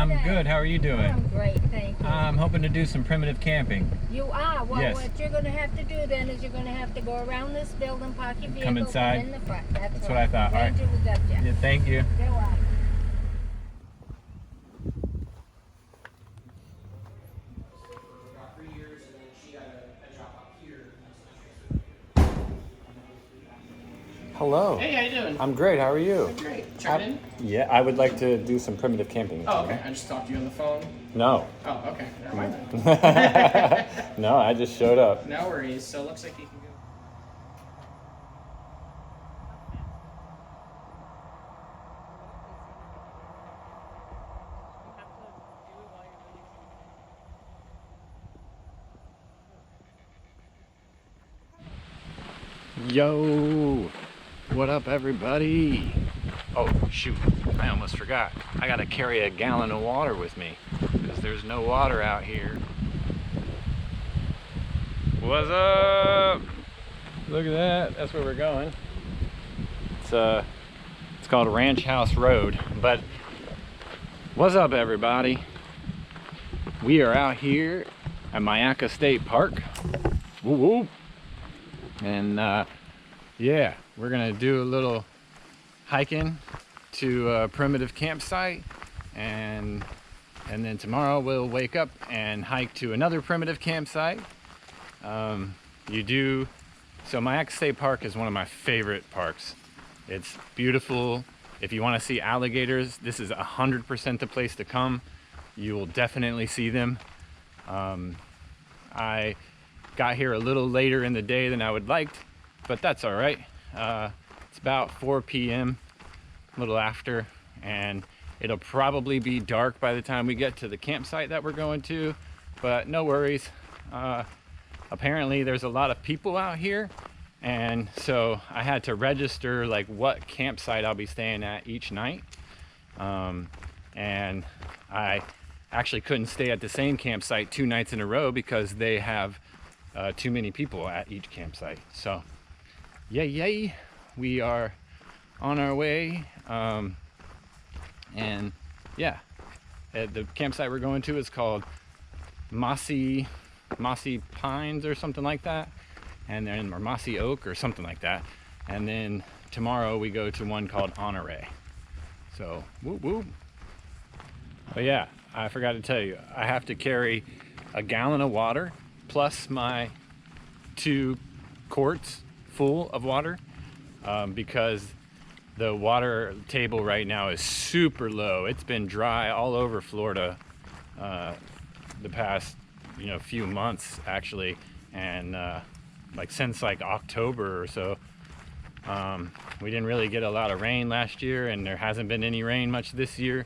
I'm good. How are you doing? I'm great, thank you. I'm hoping to do some primitive camping. You are? Well, yes. What you're going to have to do then is you're going to have to go around this building, park your vehicle, come inside. come in the front. That's right. what I thought. All right. We got you. Yeah, thank you. You're welcome. Hello. Hey, how you doing? I'm great. How are you? Great. Check in? Yeah, I would like to do some primitive camping. Oh, okay. I just talked to you on the phone. No. Oh, okay. Never mind then. No, I just showed up. No worries. So it looks like you can go. Yo, what up everybody? Oh shoot, I almost forgot. I gotta carry a gallon of water with me because there's no water out here. What's up? Look at that, that's where we're going. It's called Ranch House Road. But what's up everybody? We are out here at Myakka State Park. Woo woo. And yeah, we're gonna do a little hiking to a primitive campsite, and then tomorrow we'll wake up and hike to another primitive campsite. So Myakka State Park is one of my favorite parks. It's beautiful. If you want to see alligators, this is 100% the place to come. You will definitely see them. I got here a little later in the day than I would liked, but that's all right. It's about 4 p.m., a little after, and it'll probably be dark by the time we get to the campsite that we're going to, but no worries. Apparently there's a lot of people out here, and so I had to register like what campsite I'll be staying at each night. And I actually couldn't stay at the same campsite 2 nights in a row because they have too many people at each campsite. So yay, we are on our way. And yeah, the campsite we're going to is called Mossy Pines or something like that, and then or Mossy Oak or something like that. And then tomorrow we go to one called Honore. So whoop whoop. But yeah, I forgot to tell you, I have to carry a gallon of water plus my 2 quarts full of water, because the water table right now is super low. It's been dry all over Florida the past few months actually, and like since like October or so. We didn't really get a lot of rain last year, and there hasn't been any rain much this year,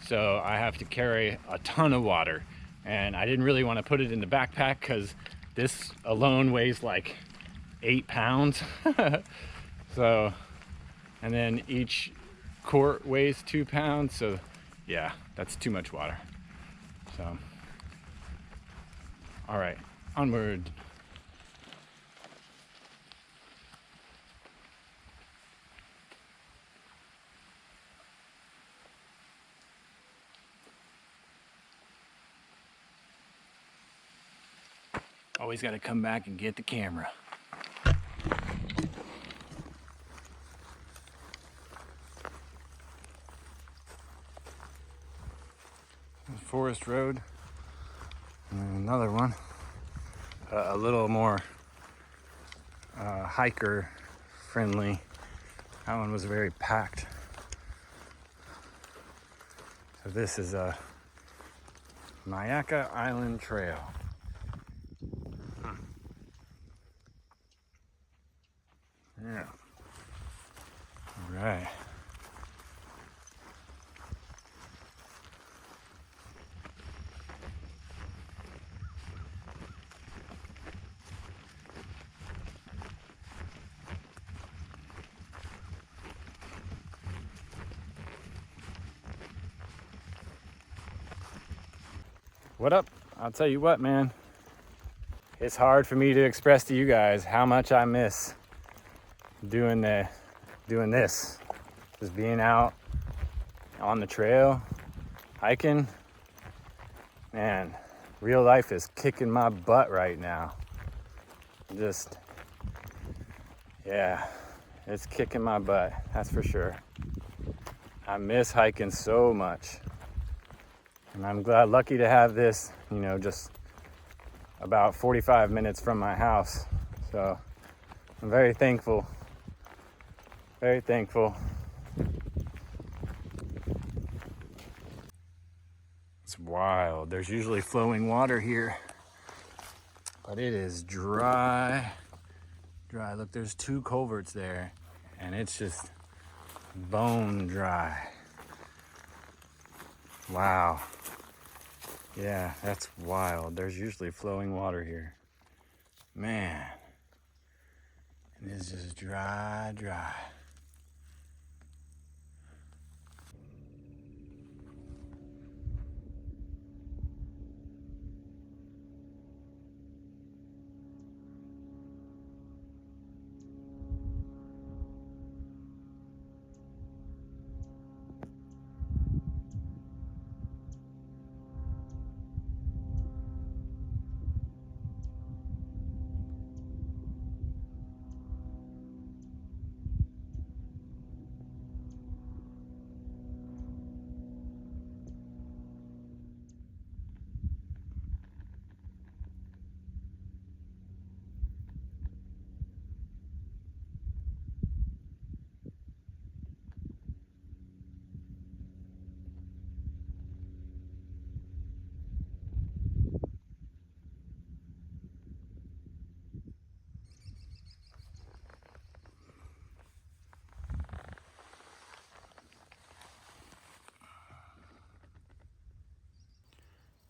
so I have to carry a ton of water. And I didn't really want to put it in the backpack because this alone weighs like 8 pounds. So, and then each quart weighs 2 pounds. So yeah, that's too much water. So, all right, onward. Always got to come back and get the camera. Forest Road. And another one, a little more hiker friendly. That one was very packed. So this is a Myakka Island Trail. Yeah. All right. What up? I'll tell you what, man. It's hard for me to express to you guys how much I miss doing this. Just being out on the trail, hiking, man, real life is kicking my butt right now. Just, yeah, it's kicking my butt, that's for sure. I miss hiking so much. And I'm lucky to have this, you know, just about 45 minutes from my house. So I'm very thankful. Very thankful. It's wild. There's usually flowing water here, but it is dry. Dry. Look, there's 2 culverts there, and it's just bone dry. Wow. Yeah, that's wild. There's usually flowing water here. Man. It is just dry, dry.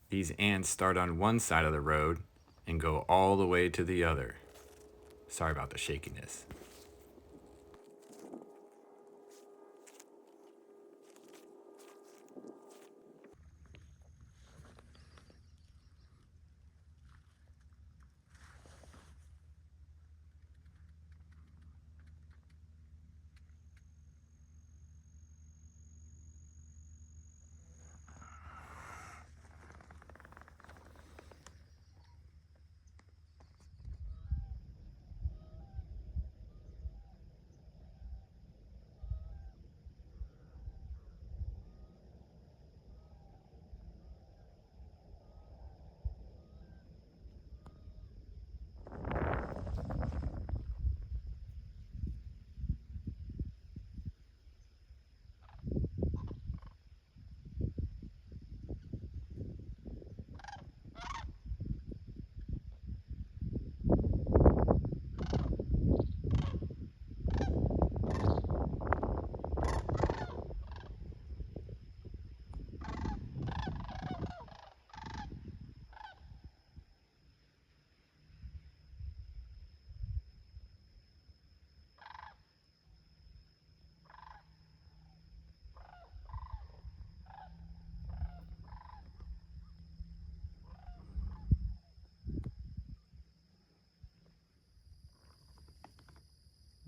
These ants start on one side of the road and go all the way to the other. Sorry about the shakiness.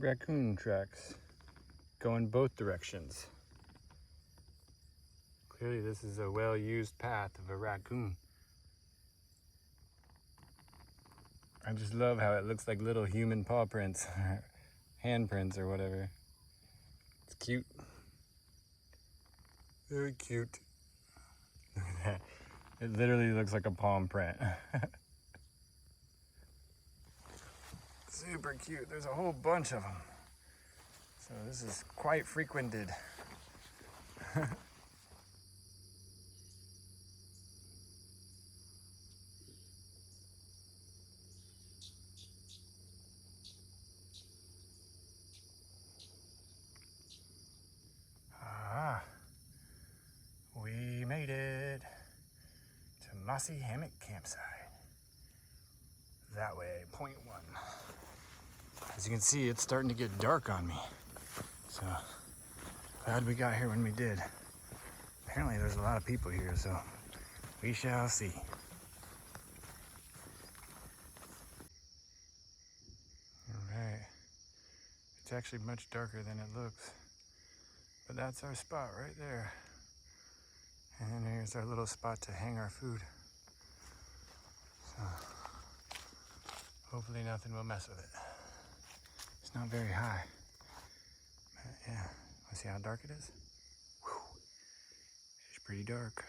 Raccoon tracks going both directions. Clearly this is a well-used path of a raccoon. I just love how it looks like little human paw prints, handprints or whatever. It's cute. Very cute. Look at that. It literally looks like a palm print. Super cute. There's a whole bunch of them. So this is quite frequented. We made it to Mossy Hammock Campsite. That way, point 1. As you can see, it's starting to get dark on me. So, glad we got here when we did. Apparently there's a lot of people here, so we shall see. Alright. It's actually much darker than it looks. But that's our spot right there. And then here's our little spot to hang our food. So hopefully nothing will mess with it. It's not very high. But yeah, let's see how dark it is. Whew. It's pretty dark.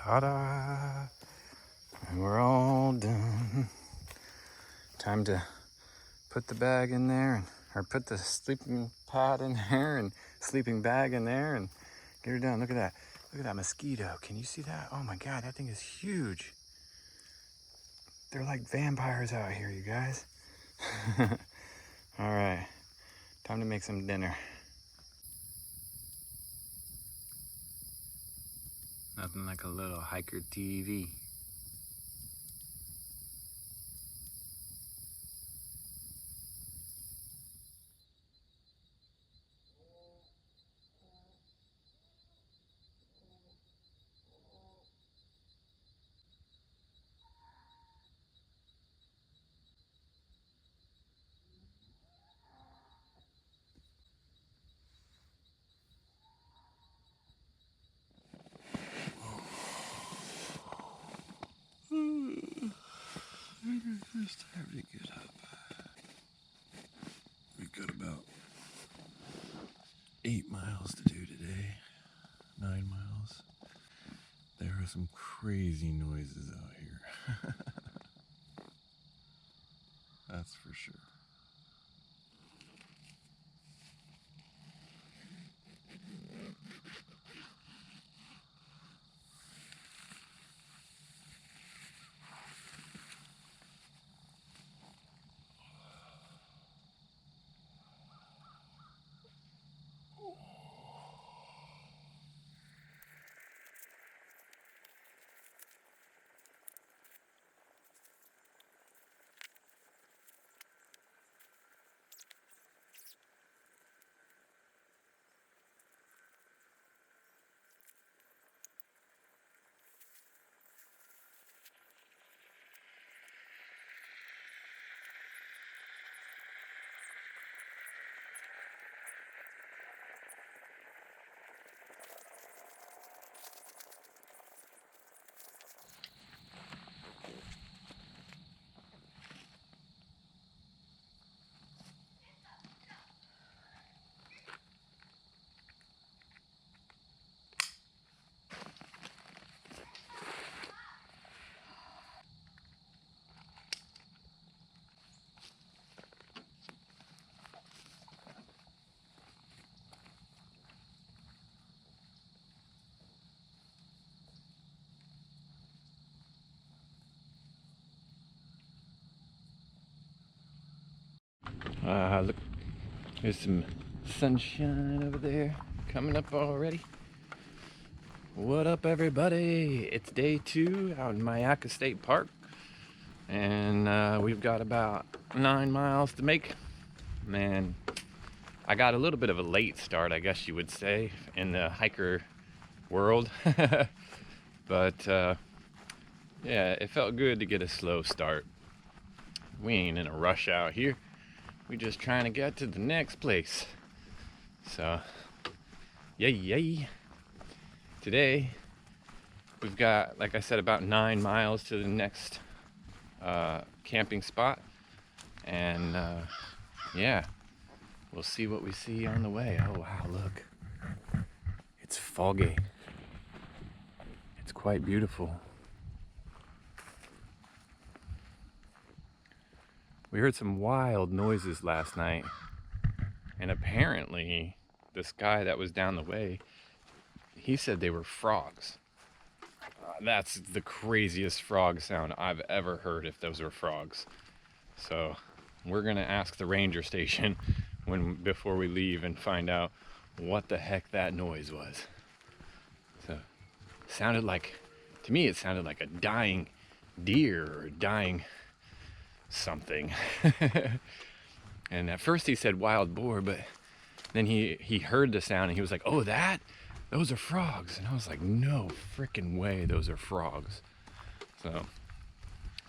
Ta-da! And we're all done. Time to put the bag in there, or put the sleeping pad in there, and sleeping bag in there, and get her done. Look at that. Look at that mosquito. Can you see that? Oh my God, that thing is huge. They're like vampires out here, you guys. All right, time to make some dinner. Nothing like a little hiker TV. It's time to get up. We've got about 8 miles to do today. 9 miles. There are some crazy noises out here. That's for sure. Look, there's some sunshine over there coming up already. What up, everybody? It's day 2 out in Myakka State Park, and we've got about 9 miles to make. Man, I got a little bit of a late start, I guess you would say, in the hiker world. But yeah, it felt good to get a slow start. We ain't in a rush out here. We just trying to get to the next place. So, yay. today we've got, like I said, about 9 miles to the next camping spot, and yeah, we'll see what we see on the way. Oh wow, look, it's foggy. It's quite beautiful. We heard some wild noises last night, and apparently this guy that was down the way, he said they were frogs. That's the craziest frog sound I've ever heard, if those were frogs. So we're gonna ask the ranger station before we leave and find out what the heck that noise was. So to me it sounded like a dying deer or dying something. And at first he said wild boar, but then he heard the sound and he was like, oh, those are frogs. And I was like, no freaking way, those are frogs. So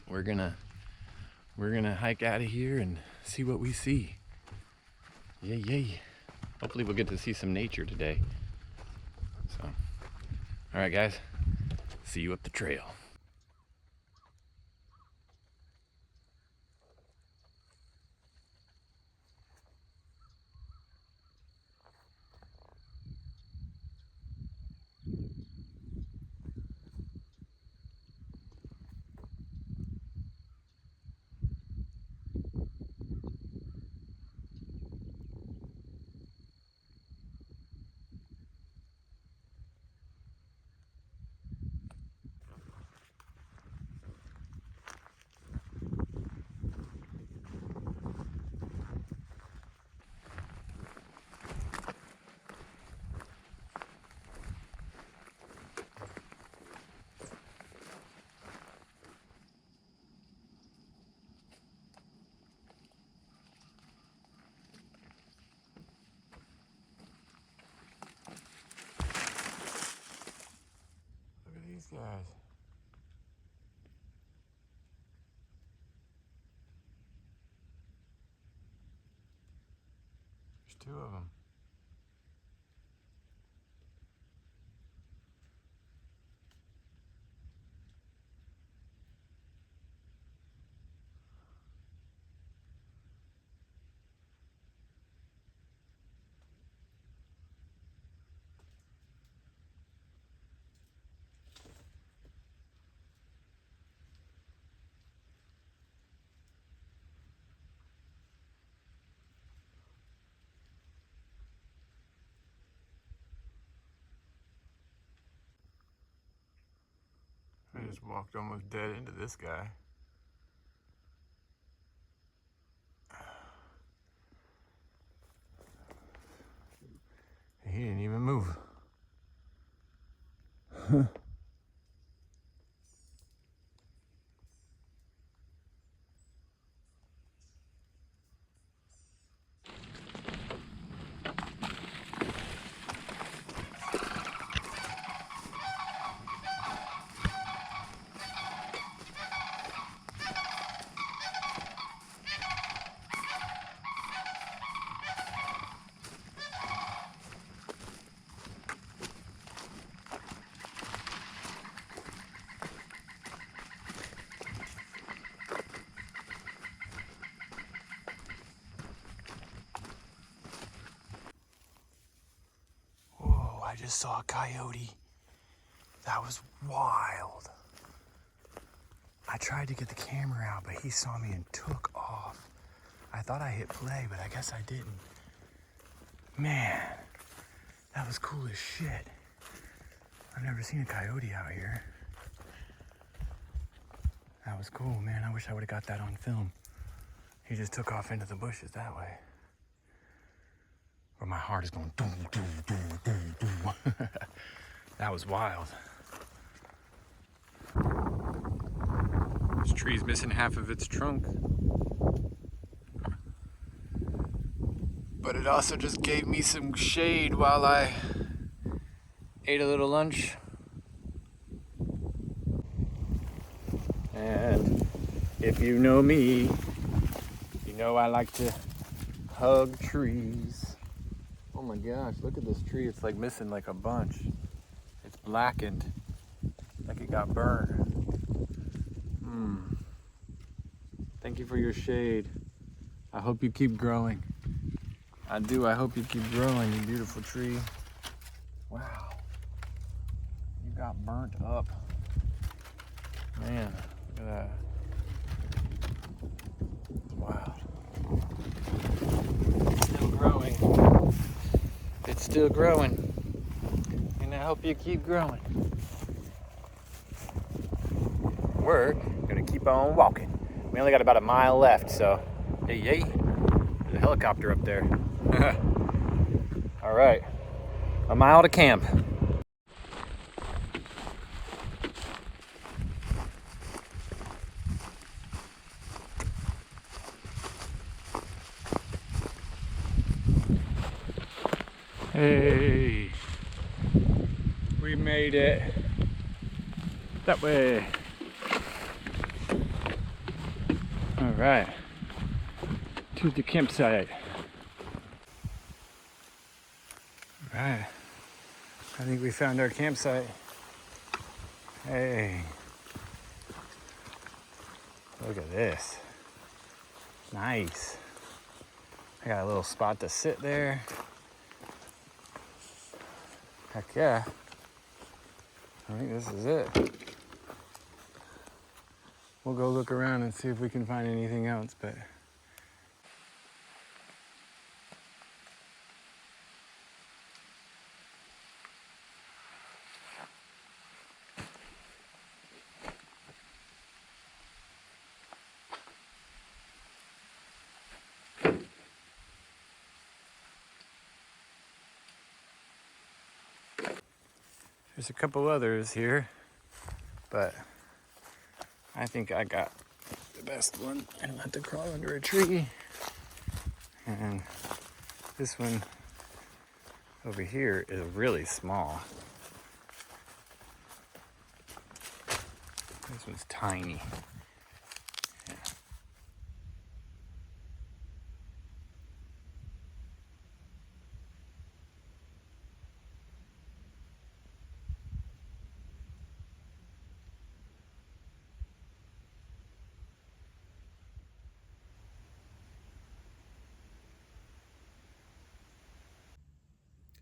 we're gonna hike out of here and see what we see. Yay, yay. Hopefully we'll get to see some nature today. So, all right guys, see you up the trail. These guys. There's 2 of them. I just walked almost dead into this guy. He didn't even move. I just saw a coyote. That was wild. I tried to get the camera out, but he saw me and took off. I thought I hit play, but I guess I didn't. Man, that was cool as shit. I've never seen a coyote out here. That was cool, man. I wish I would have got that on film. He just took off into the bushes that way. But my heart is going doo, doo, doo, doo, doo. That was wild. This tree's missing half of its trunk. But it also just gave me some shade while I ate a little lunch. And if you know me, you know I like to hug trees. Oh my gosh, look at this tree. It's like missing like a bunch. It's blackened, like it got burned. Thank you for your shade. I hope you keep growing. I do. I hope you keep growing, you beautiful tree. Wow. You got burnt up. Man, look at that. Wow. It's still growing. It's still growing. And I hope you keep growing. We're gonna keep on walking. We only got about a mile left, so hey, there's a helicopter up there. All right, a mile to camp. Hey, we made it that way. All right, to the campsite. All right, I think we found our campsite. Hey, look at this. Nice. I got a little spot to sit there. Heck yeah. I think this is it. We'll go look around and see if we can find anything else, but there's a couple others here, but I think I got the best one. I don't have to crawl under a tree. And this one over here is really small. This one's tiny. Yeah.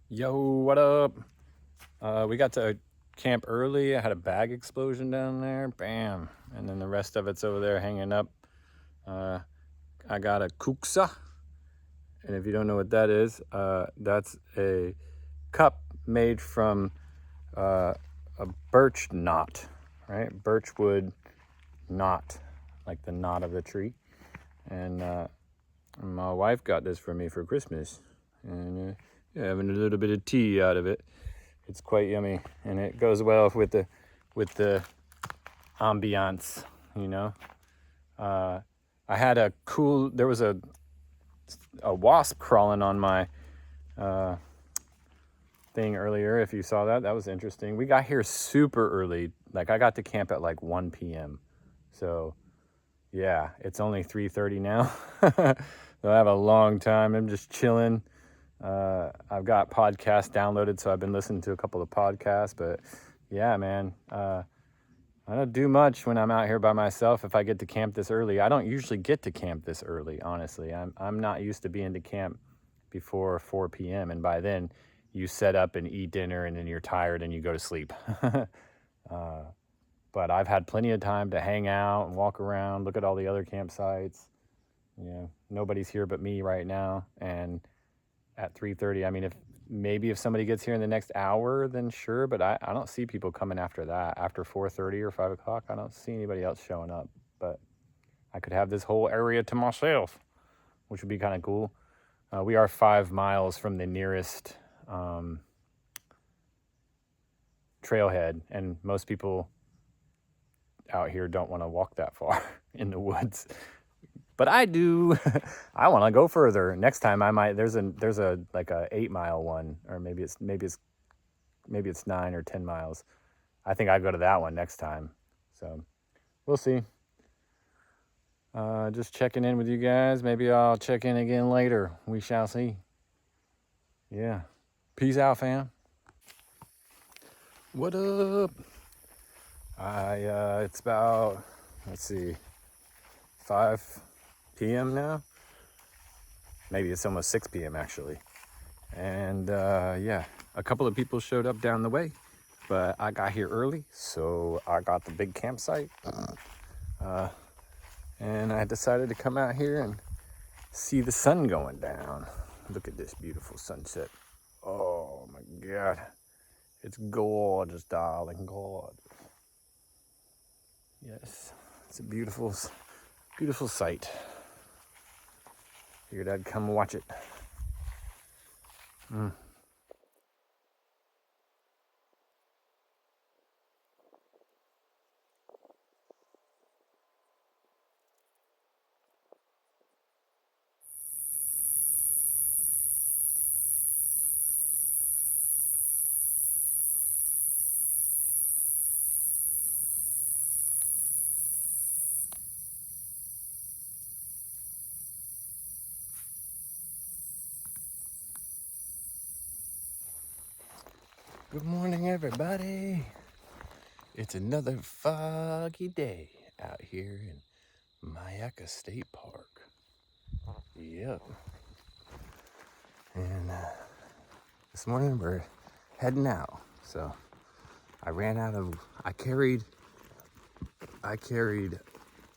Yo, what up? We got to camp early. I had a bag explosion down there. Bam. And then the rest of it's over there hanging up. I got a kuksa. And if you don't know what that is, that's a cup made from a birch knot, right? Birchwood knot, like the knot of the tree. And my wife got this for me for Christmas. And yeah, having a little bit of tea out of it. It's quite yummy, and it goes well with the ambiance, you know. I had there was a wasp crawling on my thing earlier. If you saw that, that was interesting. We got here super early. Like I got to camp at like 1 p.m. So yeah, it's only 3:30 now. So I have a long time. I'm just chilling. I've got podcasts downloaded, so I've been listening to a couple of podcasts, but yeah, man, I don't do much when I'm out here by myself. If I get to camp this early, I don't usually get to camp this early, honestly. I'm not used to being to camp before 4 p.m. And by then you set up and eat dinner and then you're tired and you go to sleep. But I've had plenty of time to hang out and walk around, look at all the other campsites. You know, nobody's here but me right now. And at 3:30, I mean, if somebody gets here in the next hour, then sure, but I don't see people coming after that. After 4:30 or 5 o'clock, I don't see anybody else showing up. But I could have this whole area to myself, which would be kind of cool. We are 5 miles from the nearest trailhead, and most people out here don't want to walk that far in the woods. But I do. I want to go further. Next time I might. There's a like a 8-mile one, or maybe it's 9 or 10 miles. I think I go to that one next time. So we'll see. Just checking in with you guys. Maybe I'll check in again later. We shall see. Yeah. Peace out, fam. What up? It's about, let's see, 5 p.m. now. Maybe it's almost 6 p.m. actually. And yeah, a couple of people showed up down the way, but I got here early, so I got the big campsite. And I decided to come out here and see the sun going down. Look at this beautiful sunset. Oh my God. It's gorgeous, darling, gorgeous. Yes, it's a beautiful, beautiful sight. Figured I'd come watch it. Good morning, everybody. It's another foggy day out here in Myakka State Park. Yep. And this morning we're heading out. So I carried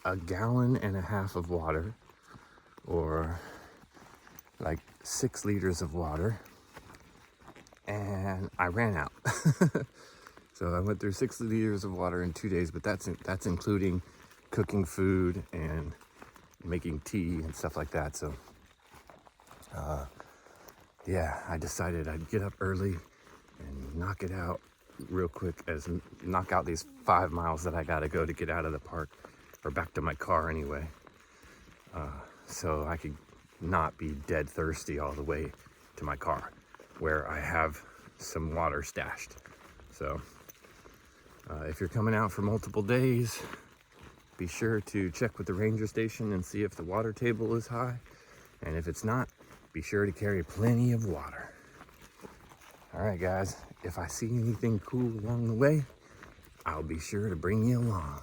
a gallon and a half of water, or like 6 liters of water, and I ran out. So I went through 6 liters of water in 2 days, but that's including cooking food and making tea and stuff like that. So yeah, I decided I'd get up early and knock it out real quick, knock out these 5 miles that I gotta go to get out of the park, or back to my car anyway, so I could not be dead thirsty all the way to my car, where I have some water stashed. So if you're coming out for multiple days, be sure to check with the ranger station and see if the water table is high, and if it's not, be sure to carry plenty of water. All right, guys, if I see anything cool along the way, I'll be sure to bring you along.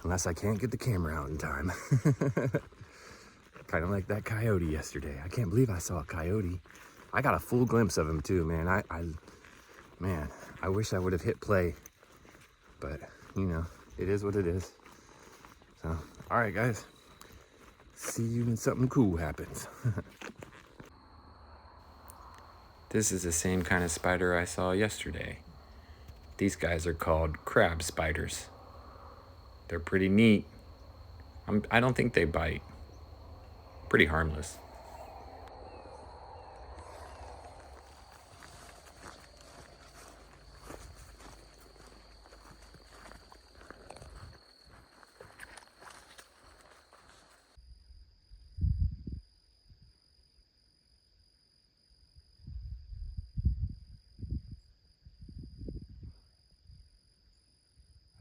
Unless I can't get the camera out in time. Kind of like that coyote yesterday. I can't believe I saw a coyote. I got a full glimpse of him too, man. I wish I would have hit play, but you know, it is what it is. So, all right, guys. See you when something cool happens. This is the same kind of spider I saw yesterday. These guys are called crab spiders. They're pretty neat. I don't think they bite. Pretty harmless.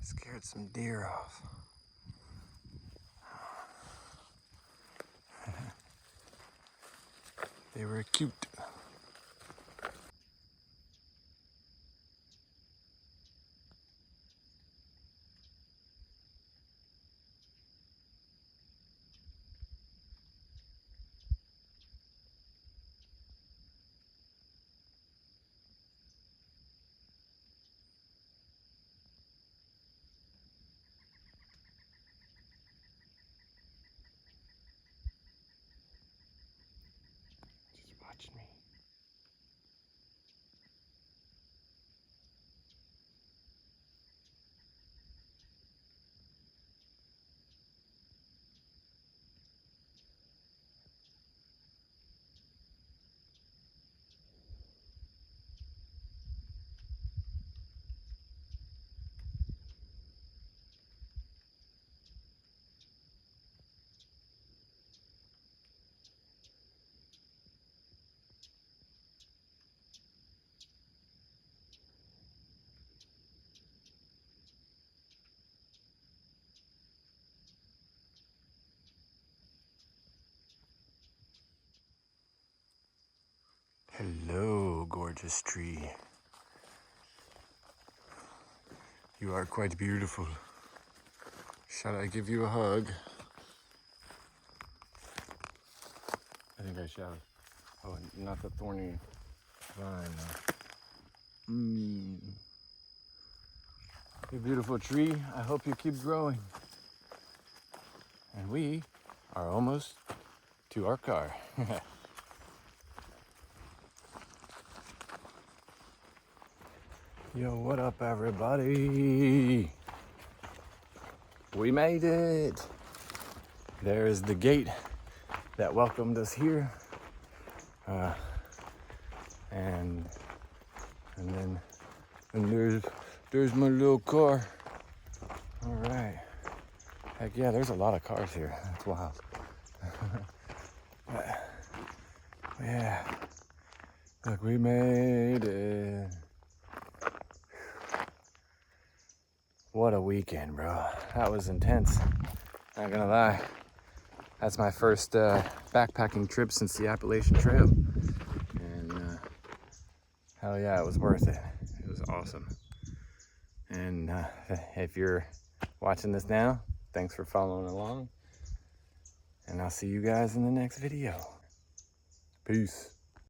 Scared some deer off. They were cute. Just watch me. Hello, gorgeous tree. You are quite beautiful. Shall I give you a hug? I think I shall. Oh, not the thorny vine. You beautiful tree. I hope you keep growing. And we are almost to our car. Yo, what up, everybody? We made it. There's the gate that welcomed us here. And there's my little car. All right. Heck yeah, there's a lot of cars here. That's wild. Yeah. Look, we made it. What a weekend, bro. That was intense. Not gonna lie. That's my first backpacking trip since the Appalachian Trail. And hell yeah, it was worth it. It was awesome. And if you're watching this now, thanks for following along. And I'll see you guys in the next video. Peace.